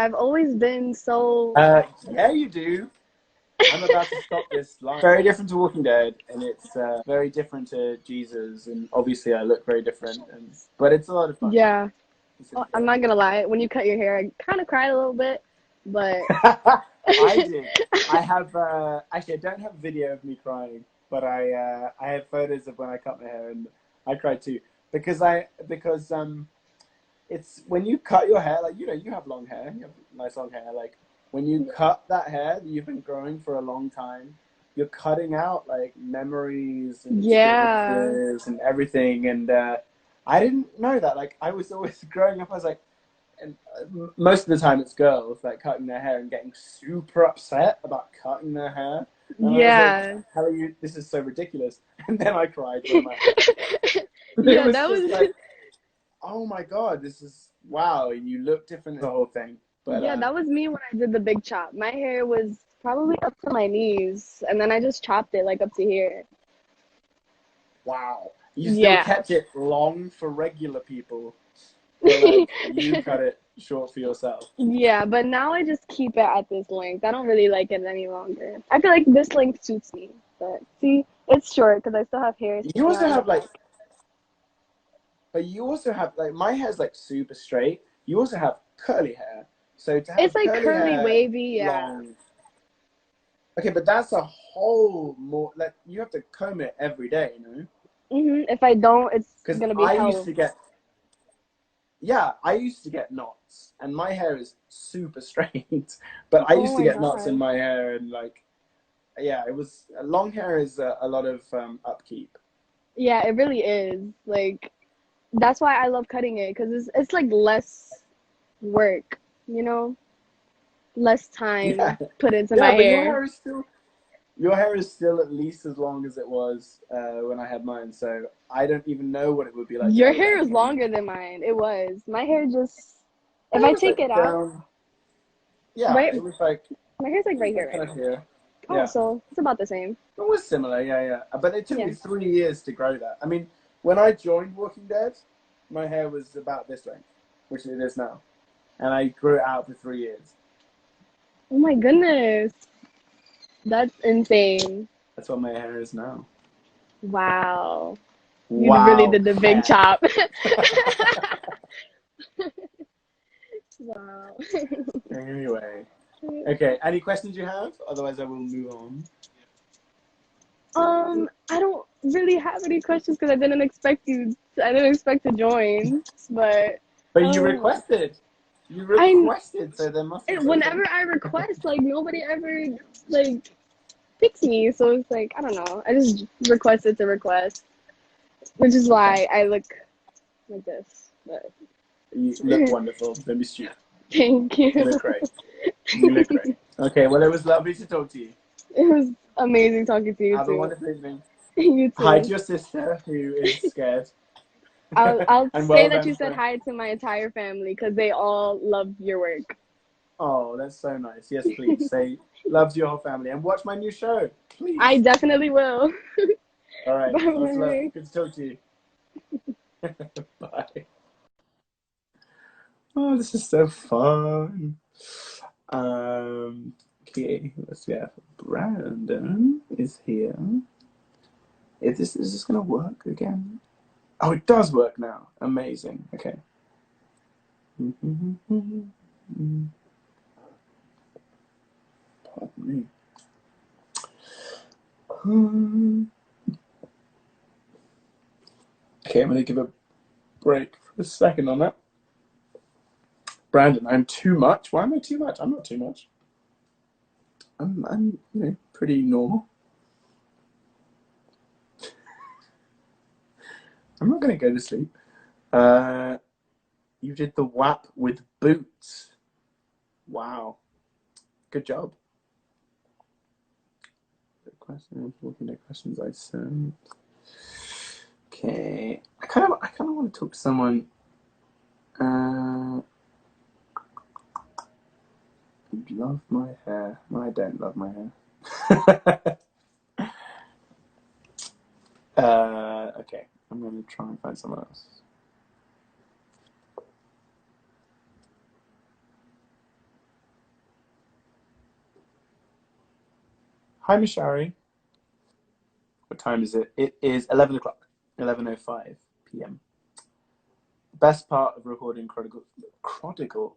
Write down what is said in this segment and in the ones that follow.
I've always been so. Yeah, you do. I'm about to stop this line. Very different to Walking Dead, and it's very different to Jesus, and obviously I look very different, but it's a lot of fun. Yeah. I'm not gonna lie. When you cut your hair, I kind of cried a little bit, but I did. I have actually I don't have video of me crying, but I have photos of when I cut my hair, and I cried too because it's when you cut your hair, like you have long hair, you have nice long hair, like when you cut that hair that you've been growing for a long time, you're cutting out like memories and yeah, experiences and everything, and I didn't know that. Like I was always growing up, I was like, and most of the time it's girls like cutting their hair and getting super upset about cutting their hair, and I was like, yeah, how are you? This is so ridiculous. And then I cried when my it yeah. was That just was like, oh my god, this is wow, you look different, the whole thing. But yeah, that was me when I did the big chop. My hair was probably up to my knees, and then I just chopped it like up to here. wow, you still Yeah. kept it long for regular people, but like you cut it short for yourself. Yeah, but now I just keep it at this length. I don't really like it any longer. I feel like this length suits me. But see, it's short because I still have hair You sticking also out in the have like, back. but you also have like, my hair's like super straight. You also have curly hair, so to It's have like curly curly hair wavy, yeah. long. Okay, but that's a whole more like you have to comb it every day, If I don't, it's Because gonna be I used hell. to get, yeah, I used to get knots, and my hair is super straight. But I Oh used to my get knots in God. my hair, and like, yeah, it was long hair is a lot of upkeep. Yeah, it really is. Like that's why I love cutting it because it's like less work, you know, less Yeah, time put into yeah, my but hair. your hair is still at least as long as it was when I had mine. So I don't even know what it would be like to Your have it hair is again. longer than mine. It was. My hair just if And it I was take like it out, down. Yeah, right? it was like My hair's like right here right kind now. of here. Oh, Yeah. so it's about the same. It was similar, yeah, yeah. But it took Yeah. me 3 years to grow that. I mean, when I joined Walking Dead, my hair was about this length, which it is now. And I grew it out for 3 years. Oh my goodness. That's insane. That's what my hair is now. Wow. You really Wow, did the big hair. chop. Wow. Anyway. Okay, any questions you have? Otherwise, I will move on. I don't really have any questions because I didn't expect to join, but But you um, requested. You I requested, so there must be something. whenever I request, like nobody ever like picks me, so it's like I don't know. I just requested to request, which is Okay. why I look like this. But You look wonderful. Don't be stupid. thank you. You look great. You look great. Okay, well, it was lovely to talk to you. It was amazing talking to you Have a too. wonderful evening. You Hi to too. your sister, who is scared. I'll And say well that done you said for. hi to my entire family because they all love your work. Oh, that's so nice. Yes, please. Say love to your whole family and watch my new show, I please. definitely will. All right. Bye Lots of love. bye. Good to talk to you. Bye. Oh, this is so fun. Okay, let's see. Brandon is here. Is this gonna work again? Oh, it does work now. Amazing. Okay. Pardon me. Okay, I'm gonna give a break for a second on that. Brandon, I'm too much. Why am I too much? I'm not too much. I'm pretty normal. I'm not gonna go to sleep. You did the WAP with boots. Wow. Good job. Looking at questions I sent. Okay. I kind of want to talk to someone. You love my hair. No, I don't love my hair. Okay. I'm gonna try and find someone else. Hi, Mishari. What time is it? It is 11 o'clock, 11:05 p.m. Best part of recording Prodigal.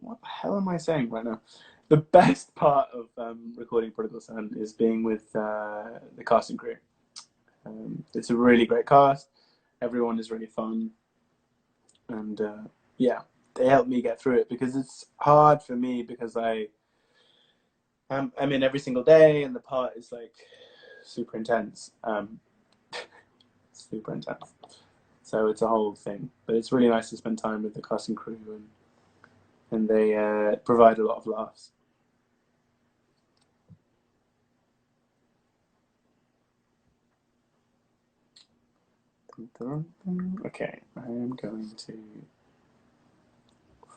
What the hell am I saying right now? The best part of recording Prodigal Son is being with the cast and crew. It's a really great cast. Everyone is really fun. And yeah, they help me get through it because it's hard for me because I'm in every single day and the part is like super intense. Super intense. So it's a whole thing. But it's really nice to spend time with the cast and crew and they provide a lot of laughs. Okay, I am going to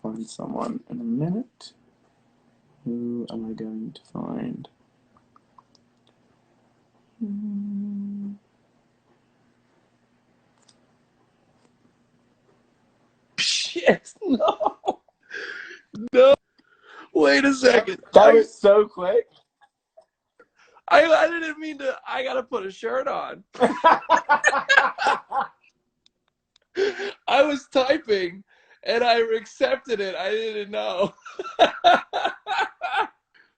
find someone in a minute. Who am I going to find? Shit, no. No. Wait a second. That was so quick. I didn't mean to. I gotta put a shirt on. I was typing and I accepted it. I didn't know.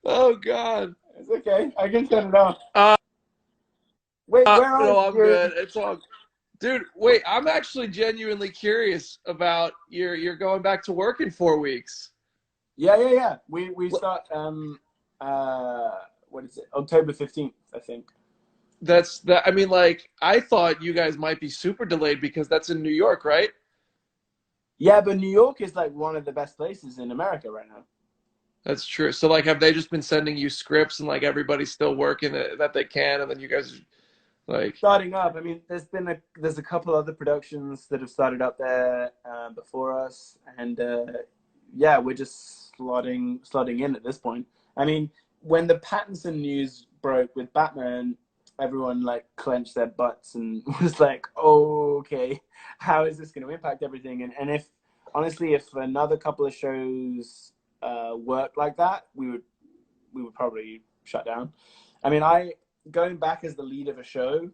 Oh God. It's okay. I can turn it off. Wait, where are no, you? I'm good. It's all. Dude, wait. I'm actually genuinely curious about you're going back to work in 4 weeks. Yeah. We start what is it? October 15th, I think. That's that. I mean, like, I thought you guys might be super delayed because that's in New York, right? Yeah, but New York is like one of the best places in America right now. That's true. So, like, have they just been sending you scripts and like everybody's still working that they can, and then you guys like, Starting up, I mean, there's a couple other productions that have started up there before us, and yeah, we're just slotting in at this point. I mean, when the Pattinson news broke with Batman, everyone like clenched their butts and was like, oh, okay, how is this going to impact everything? And if honestly, if another couple of shows worked like that, we would probably shut down. I mean, going back as the lead of a show,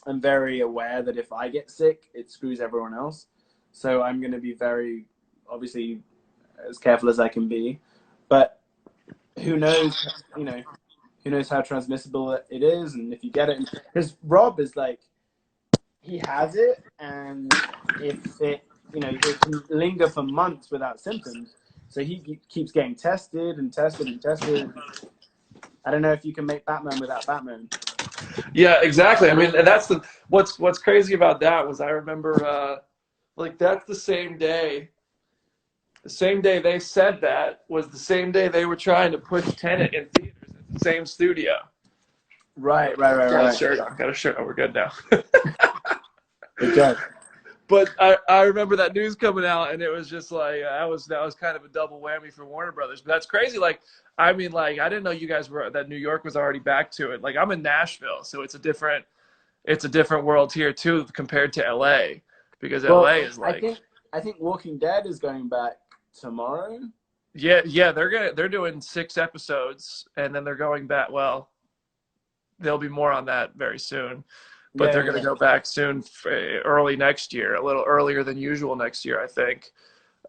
I'm very aware that if I get sick, it screws everyone else. So I'm going to be very, obviously, as careful as I can be. But who knows, who knows how transmissible it is and if you get it. Because Rob is like, he has it, and if it can linger for months without symptoms. So he keeps getting tested and tested and tested. I don't know if you can make Batman without Batman. yeah, exactly. I mean, and that's what's crazy about that was I remember like that's the same day they said that was the same day they were trying to push Tenet in theaters at the same studio. Right. Got a shirt on. Got a shirt on. We're good now. Good job. But I remember that news coming out, and it was just like that was kind of a double whammy for Warner Brothers. But that's crazy. Like, I mean, like I didn't know you guys were that New York was already back to it. Like I'm in Nashville, so it's a different world here too compared to LA, because Well, LA is like I think Walking Dead is going back tomorrow. yeah they're doing 6 episodes, and then they're going back. Well, there'll be more on that very soon. But they're going to go back soon, early next year, a little earlier than usual next year, I think.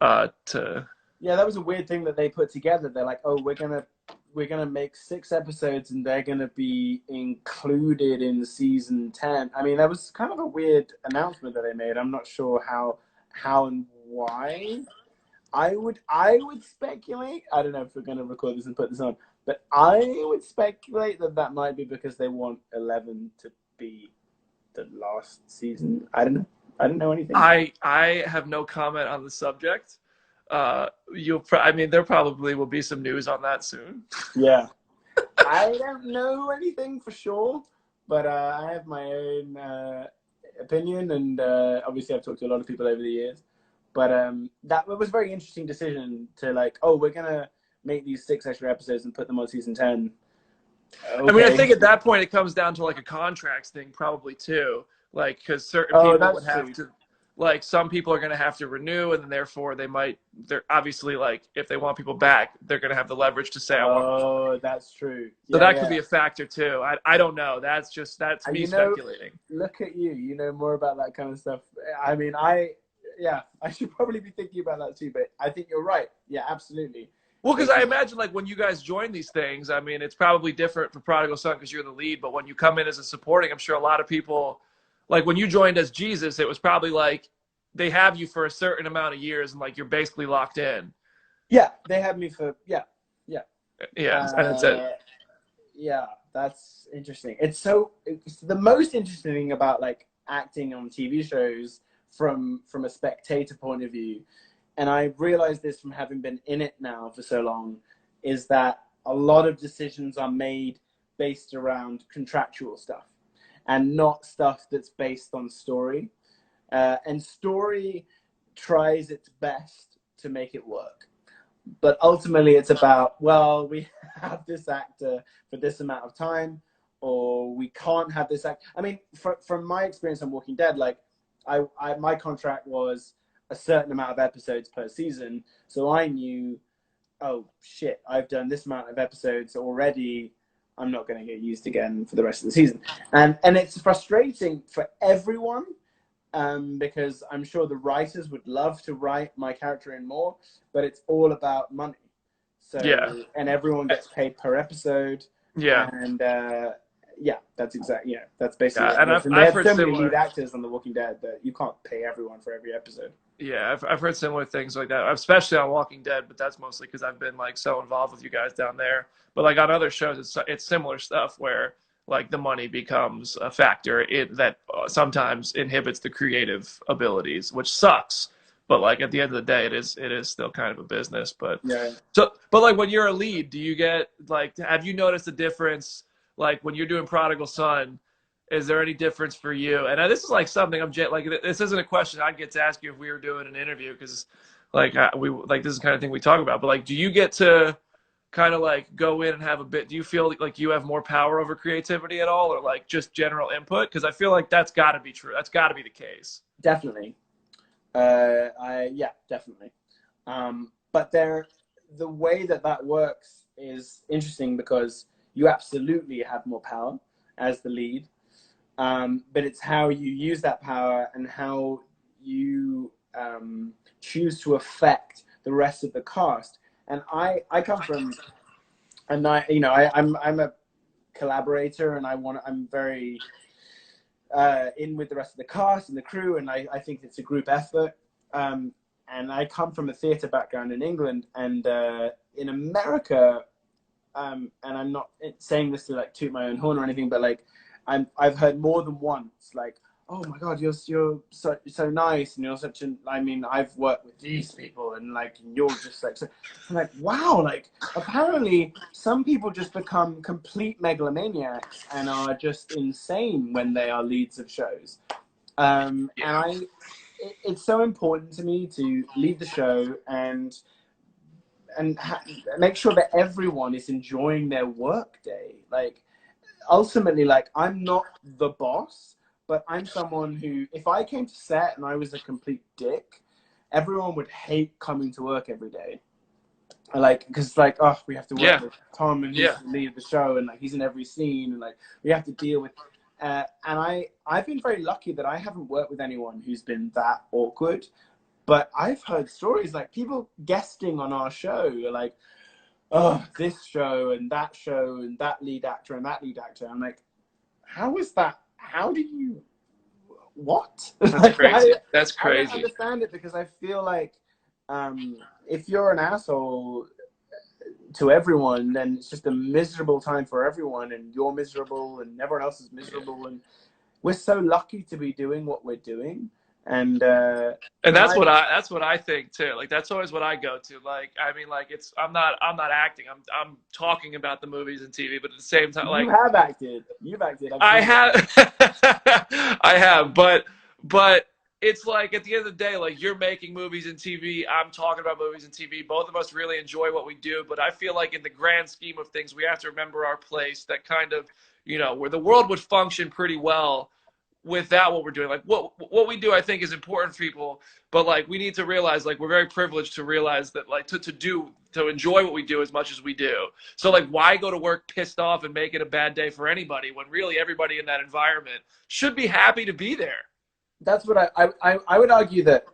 Yeah, that was a weird thing that they put together. They're like, oh, we're gonna make 6 episodes and they're gonna be included in season 10. I mean, that was kind of a weird announcement that they made. I'm not sure how and why. I would speculate. I don't know if we're gonna record this and put this on, but I would speculate that might be because they want 11 to be the last season. I don't know. I don't know anything. I have no comment on the subject. I mean, there probably will be some news on that soon. Yeah. I don't know anything for sure, but I have my own opinion, and obviously I've talked to a lot of people over the years. But that was a very interesting decision to like, oh, we're gonna make these 6 extra episodes and put them on season 10. Okay. I mean, I think at that point it comes down to like a contracts thing, probably too. Like, because certain people would have to. like some people are going to have to renew, and then therefore they're obviously like if they want people back, they're going to have the leverage to say I want. Oh, that's true. So Yeah, that could yeah. be a factor too. I don't know. That's me You know, speculating. look at you. You know more about that kind of stuff. I mean, yeah, I should probably be thinking about that too. But I think you're right. Yeah, absolutely. Well, because I imagine like when you guys join these things, I mean, it's probably different for Prodigal Son because you're the lead. But when you come in as a supporting, I'm sure a lot of people, like when you joined as Jesus, it was probably like they have you for a certain amount of years and like you're basically locked in. Yeah, they had me for yeah. Yeah, and that's it. Yeah, that's interesting. It's the most interesting thing about like acting on TV shows from a spectator point of view, and I realized this from having been in it now for so long, is that a lot of decisions are made based around contractual stuff and not stuff that's based on story. And story tries its best to make it work. But ultimately it's about, well, we have this actor for this amount of time, or we can't have this act. I mean, from my experience on Walking Dead, like my contract was a certain amount of episodes per season. So I knew, oh shit, I've done this amount of episodes already. I'm not going to get used again for the rest of the season. And it's frustrating for everyone. Because I'm sure the writers would love to write my character in more, but it's all about money. So, Yeah. and everyone gets paid per episode. Yeah. And yeah, that's exactly, yeah, that's basically Yeah, and it. And they I've have heard so many similar. lead actors on The Walking Dead that you can't pay everyone for every episode. Yeah, I've heard similar things like that, especially on Walking Dead, but that's mostly because I've been like so involved with you guys down there. But like on other shows, it's similar stuff where like the money becomes a factor that sometimes inhibits the creative abilities, which sucks. But like at the end of the day, it is still kind of a business. But Yeah. so, but like when you're a lead, do you get like have you noticed a difference like when you're doing Prodigal Son? Is there any difference for you? And this is like something like this isn't a question I'd get to ask you if we were doing an interview because like we like this is the kind of thing we talk about. But like, do you get to kind of like go in and have a bit? Do you feel like you have more power over creativity at all, or like just general input? Because I feel like that's got to be true. That's got to be the case. Definitely. Yeah, definitely. But the way that works is interesting because you absolutely have more power as the lead. But it's how you use that power and how you choose to affect the rest of the cast. And I come from, and I'm a collaborator, and I'm very in with the rest of the cast and the crew, and I think it's a group effort. And I come from a theatre background in England, and in America, and I'm not saying this to like toot my own horn or anything, but like I've heard more than once, like, oh my God, you're so nice, and you're such an. I mean, I've worked with these people, and like you're just like, so, I'm like, wow, like apparently some people just become complete megalomaniacs and are just insane when they are leads of shows. And it's so important to me to lead the show and make sure that everyone is enjoying their work day. Like ultimately, like I'm not the boss, but I'm someone who, if I came to set and I was a complete dick, everyone would hate coming to work every day. Like, because it's like, oh, we have to work with Tom, and he's the lead of the show, and like he's in every scene, and like we have to deal with. And I've been very lucky that I haven't worked with anyone who's been that awkward. But I've heard stories like people guesting on our show, like, oh, this show and that lead actor and that lead actor. I'm like, how is that? How do you? What? That's like, crazy. That's I don't crazy. understand it because I feel like if you're an asshole to everyone, then it's just a miserable time for everyone, and you're miserable, and everyone else is miserable, and we're so lucky to be doing what we're doing. And that's what I think too. Like that's always what I go to. Like I mean, like I'm not acting. I'm talking about the movies and TV, but at the same time, like you have acted. You've acted. I have, I have, but it's like at the end of the day, like you're making movies and TV. I'm talking about movies and TV. Both of us really enjoy what we do, but I feel like in the grand scheme of things, we have to remember our place. That kind of where the world would function pretty well without what we're doing. Like what we do, I think, is important for people, but like we need to realize, like we're very privileged to realize that, like to enjoy what we do as much as we do. So like, why go to work pissed off and make it a bad day for anybody when really everybody in that environment should be happy to be there? That's what I would argue that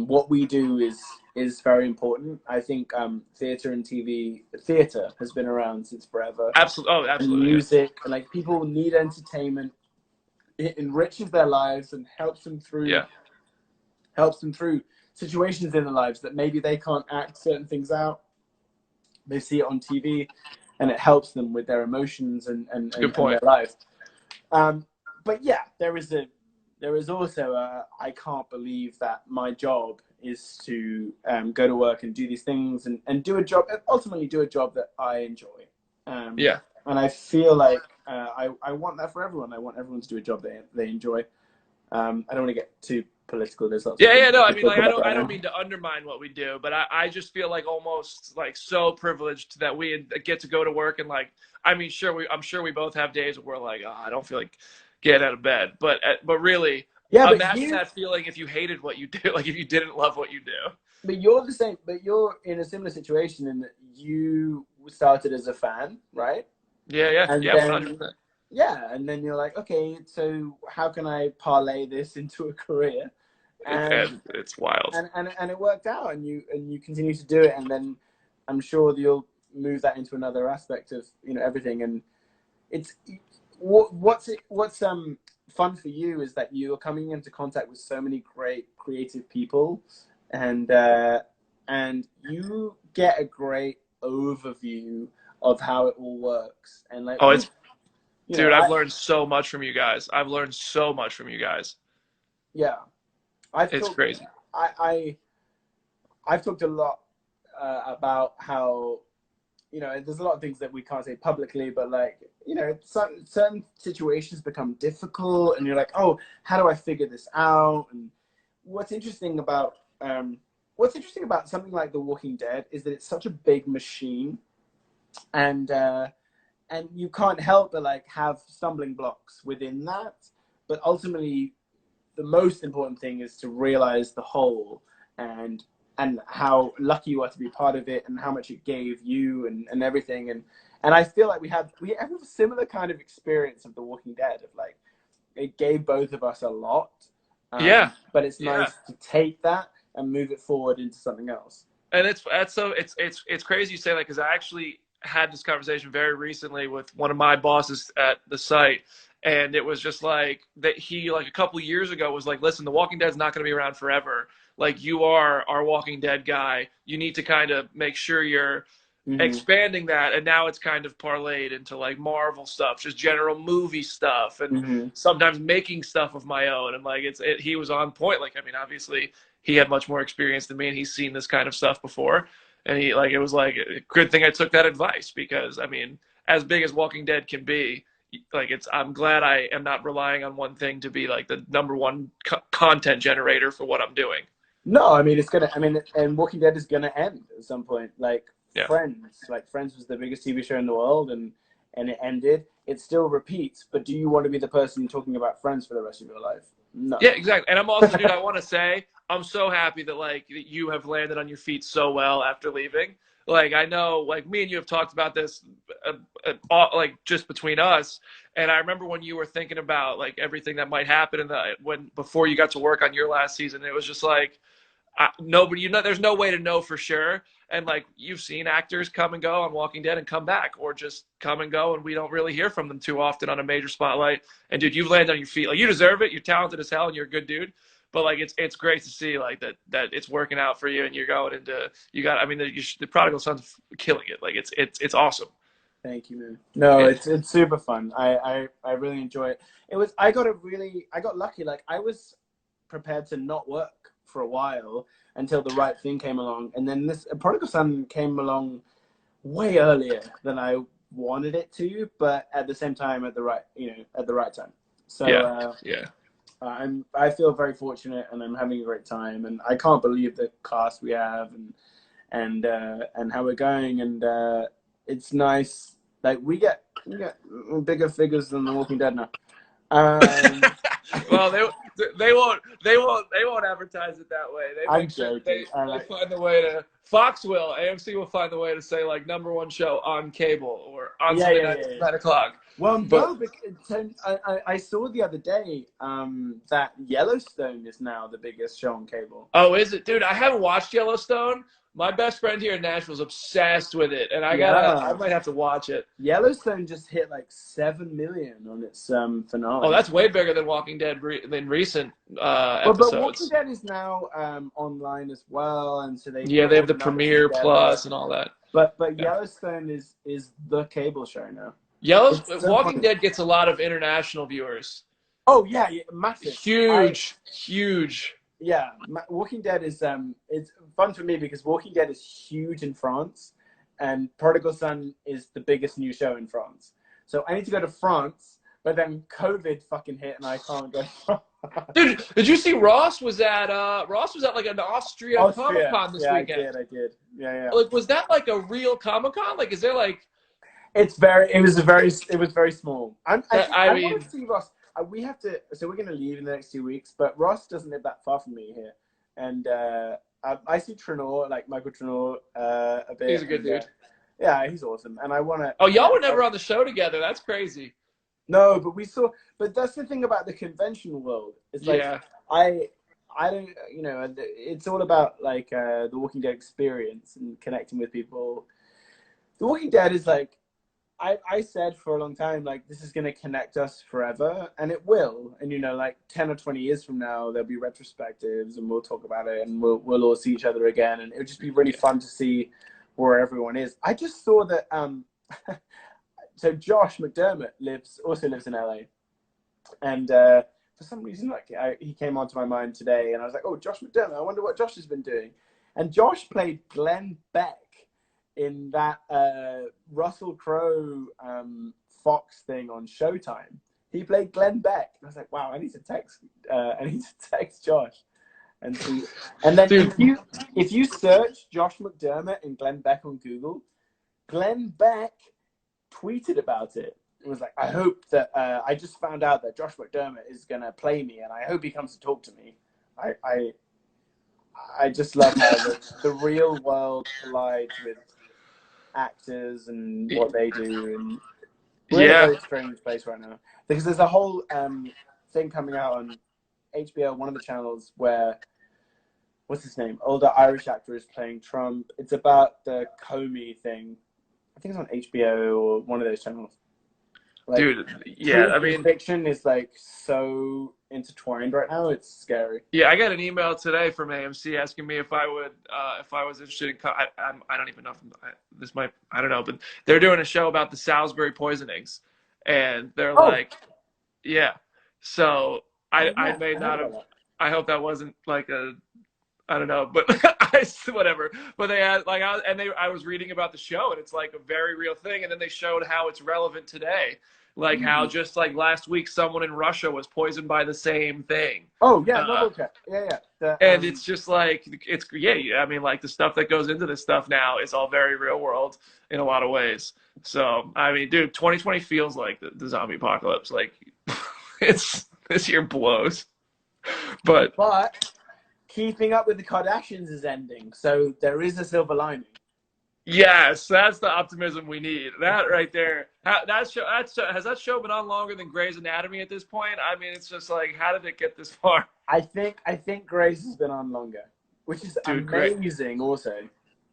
what we do is very important. I think theater and TV, theater has been around since forever. Absolutely. Oh, And absolutely. music, like people need entertainment. It enriches their lives and helps them through situations in their lives that maybe they can't act certain things out. They see it on TV, and it helps them with their emotions and Good point. their life. But yeah, there is also I can't believe that my job is to go to work and do these things and ultimately do a job that I enjoy. Yeah. And I feel like I want that for everyone. I want everyone to do a job they enjoy. I don't want to get too political. There's lots of Yeah, no, I to mean, talk like, about I right don't now. mean to undermine what we do, but I just feel like almost like so privileged that we get to go to work and like, I mean, I'm sure we both have days where we're like, oh, I don't feel like getting out of bed, but really, Yeah, imagine that feeling if you hated what you do, like if you didn't love what you do. but you're the same. But you're in a similar situation in that you started as a fan, right? Yeah, And 100%. and then you're like, okay, so how can I parlay this into a career? And It's wild. and it worked out, and you continue to do it, and then I'm sure that you'll move that into another aspect of everything. And it's what's fun for you is that you're coming into contact with so many great creative people, and you get a great overview of how it all works. And like, Oh, it's dude, I I've learned so much from you guys. I've learned so much from you guys. yeah, I've It's talked crazy. I've talked a lot about how there's a lot of things that we can't say publicly, but like certain situations become difficult, and you're like, oh, how do I figure this out? And what's interesting about something like The Walking Dead is that it's such a big machine, and you can't help but like have stumbling blocks within that. But ultimately, the most important thing is to realize the whole, and how lucky you are to be part of it, and how much it gave you, and everything. And I feel like we have a similar kind of experience of The Walking Dead, of like, it gave both of us a lot. Yeah. But it's Yeah. nice to take that and move it forward into something else. And it's crazy you say that, because I actually had this conversation very recently with one of my bosses at the site, and it was just like that he, like a couple years ago, was like, listen, The Walking Dead's not going to be around forever. Like, you are our Walking Dead guy. You need to kind of make sure you're expanding that. And now it's kind of parlayed into like Marvel stuff, just general movie stuff, and sometimes making stuff of my own. And like he was on point. Like, I mean, obviously he had much more experience than me, and he's seen this kind of stuff before. And it was like a good thing I took that advice, because I mean, as big as Walking Dead can be, like I'm glad I am not relying on one thing to be like the number one content generator for what I'm doing. No, I mean, and Walking Dead is gonna end at some point. Like, Yeah. Friends was the biggest TV show in the world, and it ended. It still repeats, but do you want to be the person talking about Friends for the rest of your life? No. Yeah, exactly. And I'm also, dude, I want to say, I'm so happy that like you have landed on your feet so well after leaving. Like, I know, like, me and you have talked about this, like, just between us. And I remember when you were thinking about like everything that might happen before you got to work on your last season, it was just like, nobody, there's no way to know for sure. And like, you've seen actors come and go on Walking Dead and come back, or just come and go, and we don't really hear from them too often on a major spotlight. And dude, you've landed on your feet. Like, you deserve it. You're talented as hell, and you're a good dude. But like, it's great to see like that it's working out for you, and you're going into, I mean, the Prodigal Son's killing it. Like, it's awesome. Thank you, man. No, it's super fun. I really enjoy it. I got lucky. Like, I was prepared to not work for a while until the right thing came along, and then this Prodigal Son came along way earlier than I wanted it to, but at the same time at the right time. So I feel very fortunate, and I'm having a great time, and I can't believe the cast we have, and how we're going, and it's nice. Like, we get bigger figures than The Walking Dead now. Well, they won't advertise it that way. They I'm make sure joking. they find the way to. Fox will, AMC will find the way to say like #1 show on cable or on Sunday night at 9 o'clock. Well, But no, I saw the other day that Yellowstone is now the biggest show on cable. oh, is it, dude? I haven't watched Yellowstone. My best friend here in Nashville is obsessed with it, and I Yeah. might have to watch it. Yellowstone just hit like 7 million on its finale. Oh, that's way bigger than Walking Dead than recent Well, episodes. but Walking Dead is now online as well, and so they have the numbers Premiere together. Plus and all that. But Yeah. Yellowstone is the cable show now. Walking Dead gets a lot of international viewers. Oh yeah, massive, Huge. Yeah, Walking Dead is it's fun for me because Walking Dead is huge in France, and Prodigal Son is the biggest new show in France. So I need to go to France, but then COVID fucking hit and I can't go. Dude, did you see Ross was at like an Austria Comic-Con this weekend? I did. Yeah. Like, was that like a real Comic-Con? Like, is there like? It was very small. I want to see Ross. We have to. So we're going to leave in the next 2 weeks, but Ross doesn't live that far from me here, and I see Trenor, like Michael Trenor, a bit. He's a good dude. Yeah, he's awesome, and I want to. Oh, y'all were never on the show together. That's crazy. No, but we saw. But that's the thing about the convention world. It's like I don't. It's all about like the Walking Dead experience and connecting with people. The Walking Dead is like. I said for a long time, like, this is going to connect us forever, and it will. And, like 10 or 20 years from now, there'll be retrospectives, and we'll talk about it, and we'll all see each other again, and it'll just be really fun to see where everyone is. I just saw that, so Josh McDermott also lives in LA, and for some reason, like, he came onto my mind today, and I was like, oh, Josh McDermott, I wonder what Josh has been doing. And Josh played Glenn Beck in that Russell Crowe Fox thing on Showtime. He played Glenn Beck. And I was like, wow, I need to text Josh and see. And then if you search Josh McDermott and Glenn Beck on Google, Glenn Beck tweeted about it. It was like, I hope that I just found out that Josh McDermott is gonna play me, and I hope he comes to talk to me. I just love how the real world collides with actors and what they do, and we're in a very strange place right now because there's a whole thing coming out on HBO, one of the channels, where what's his name, older Irish actor is playing Trump. It's about the Comey thing. I think it's on HBO or one of those channels. Like, dude, yeah, I mean, fiction is like so intertwined right now. It's scary. Yeah, I got an email today from AMC asking me if I was interested in. I don't even know if I don't know, but they're doing a show about the Salisbury poisonings, and they're like, yeah. So I may not have. I hope that wasn't like a. I don't know, but whatever. But they had like I was reading about the show, and it's like a very real thing. And then they showed how it's relevant today, like how just like last week someone in Russia was poisoned by the same thing. Oh yeah, yeah. And it's just like I mean, like the stuff that goes into this stuff now is all very real world in a lot of ways. So I mean, dude, 2020 feels like the zombie apocalypse. Like this year blows, but. Keeping Up with the Kardashians is ending, so there is a silver lining. Yes, that's the optimism we need. That right there. Has that show been on longer than Grey's Anatomy at this point? I mean, it's just like, how did it get this far? I think Grey's has been on longer, which is amazing. Also,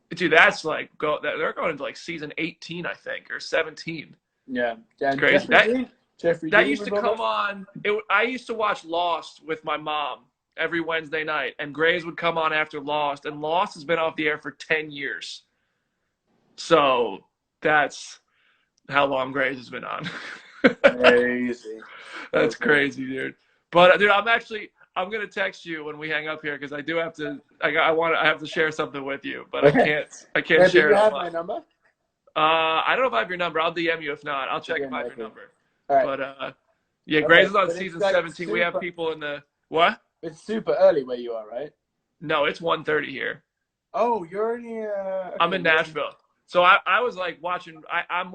dude, that's like they're going into like season 18, I think, or 17. Yeah, it's crazy. Jeffrey that Dean used to come on. I used to watch Lost with my mom every Wednesday night, and Grey's would come on after Lost, and Lost has been off the air for 10 years. So that's how long Grey's has been on. Crazy. That's crazy, dude. But dude, I'm gonna text you when we hang up here because I do have to. I have to share something with you, but okay. I can't share. Do you have my number? I don't know if I have your number. I'll DM you if not. I'll check if I have your number. All right. But yeah, Grey's is on season 17. We have people in the what? It's super early where you are, right? No, it's 1:30 here. Oh, you're in I'm in Nashville. So I was like watching. I'm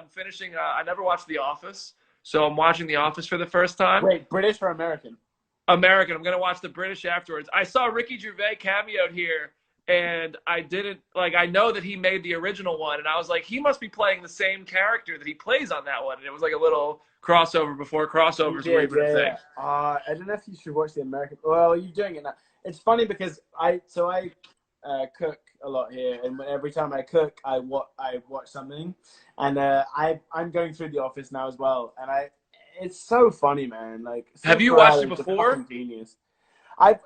finishing. I never watched The Office, So I'm watching The Office for the first time. Wait, British or American? American. I'm gonna watch the British afterwards. I saw Ricky Gervais cameoed here, and I didn't like. I know that he made the original one, and I was like, he must be playing the same character that he plays on that one. And it was like a little crossover before You crossovers were did, even a thing. yeah. I don't know if you should watch the American. Well, you're doing it now. It's funny because I cook a lot here, and every time I cook, I watch something, and I'm going through The Office now as well, and it's so funny, man. Like, Have Steve you watched Carell it is a before? fucking genius. I've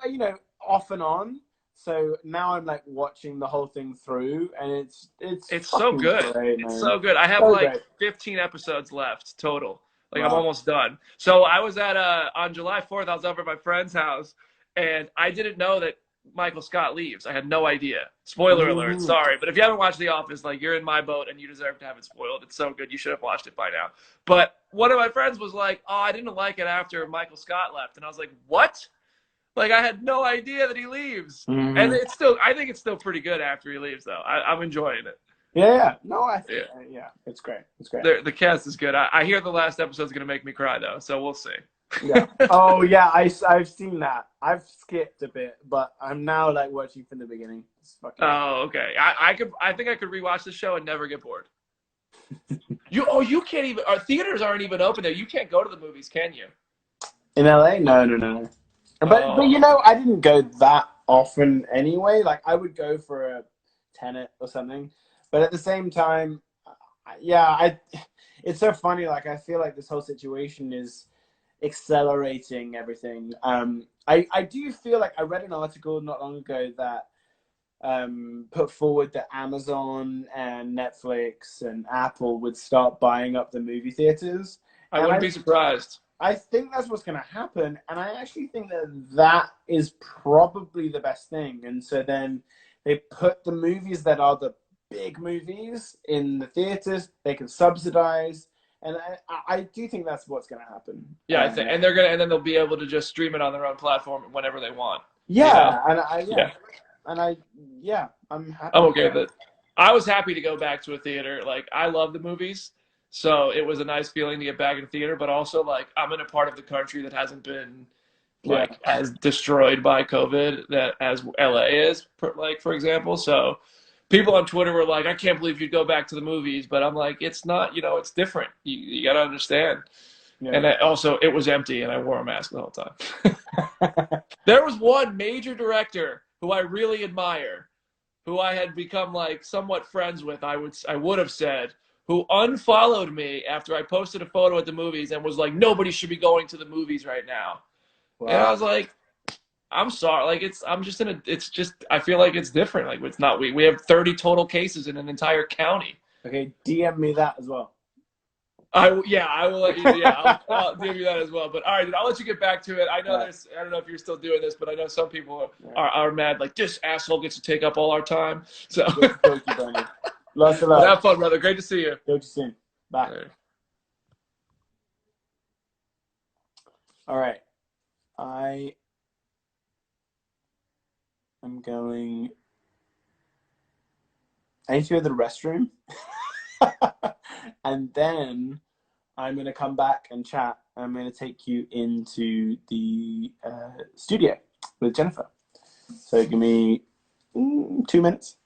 off and on. So now I'm like watching the whole thing through, and it's so good. Great, it's man. so good. I have So like great. 15 episodes left total. Like Wow. I'm almost done. So I was at on July 4th. I was over at my friend's house, and I didn't know that Michael Scott leaves. I had no idea. Spoiler alert. Sorry, but if you haven't watched The Office, like you're in my boat, and you deserve to have it spoiled. It's so good. You should have watched it by now. But one of my friends was like, "Oh, I didn't like it after Michael Scott left," and I was like, "What?" Like I had no idea that he leaves, and it's still. I think it's still pretty good after he leaves, though. I'm enjoying it. Yeah. No, I think it's great. It's great. The cast is good. I hear the last episode's gonna make me cry though, so we'll see. Yeah. Oh yeah, I've seen that. I've skipped a bit, but I'm now like watching from the beginning. It's fucking Oh, okay. I think I could rewatch the show and never get bored. You can't even. Our theaters aren't even open there. You can't go to the movies, can you? in LA? No. But I didn't go that often anyway. Like I would go for a Tenet or something, but at the same time, it's so funny. Like I feel like this whole situation is accelerating everything. I do feel like I read an article not long ago that put forward that Amazon and Netflix and Apple would start buying up the movie theaters. I wouldn't be surprised. I think that's what's going to happen, and I actually think that is probably the best thing. And so then they put the movies that are the big movies in the theaters. They can subsidize, and I do think that's what's going to happen. Yeah, I think, and then they'll be able to just stream it on their own platform whenever they want. Yeah, you know? I'm happy. I'm okay with it. I was happy to go back to a theater. Like I love the movies. So it was a nice feeling to get back in the theater, but also like I'm in a part of the country that hasn't been like as destroyed by COVID that as LA is, like for example. So people on Twitter were like, "I can't believe you'd go back to the movies," but I'm like, "It's not, it's different. You got to understand." Yeah. And also, it was empty, and I wore a mask the whole time. There was one major director who I really admire, who I had become like somewhat friends with. I would have said. Who unfollowed me after I posted a photo at the movies and was like, nobody should be going to the movies right now. Wow. And I was like, I'm sorry. Like I feel like it's different. Like it's not, we have 30 total cases in an entire county. Okay. DM me that as well. I will let you, I'll DM you that as well. But all right, dude, I'll let you get back to it. I know I don't know if you're still doing this, but I know some people are mad. Like this asshole gets to take up all our time. So. Lots of love. Have fun, brother. Great to see you. Talk to you soon. Bye. Later. All right. I need to go to the restroom. And then I'm going to come back and chat. I'm going to take you into the studio with Jennifer. So give me 2 minutes.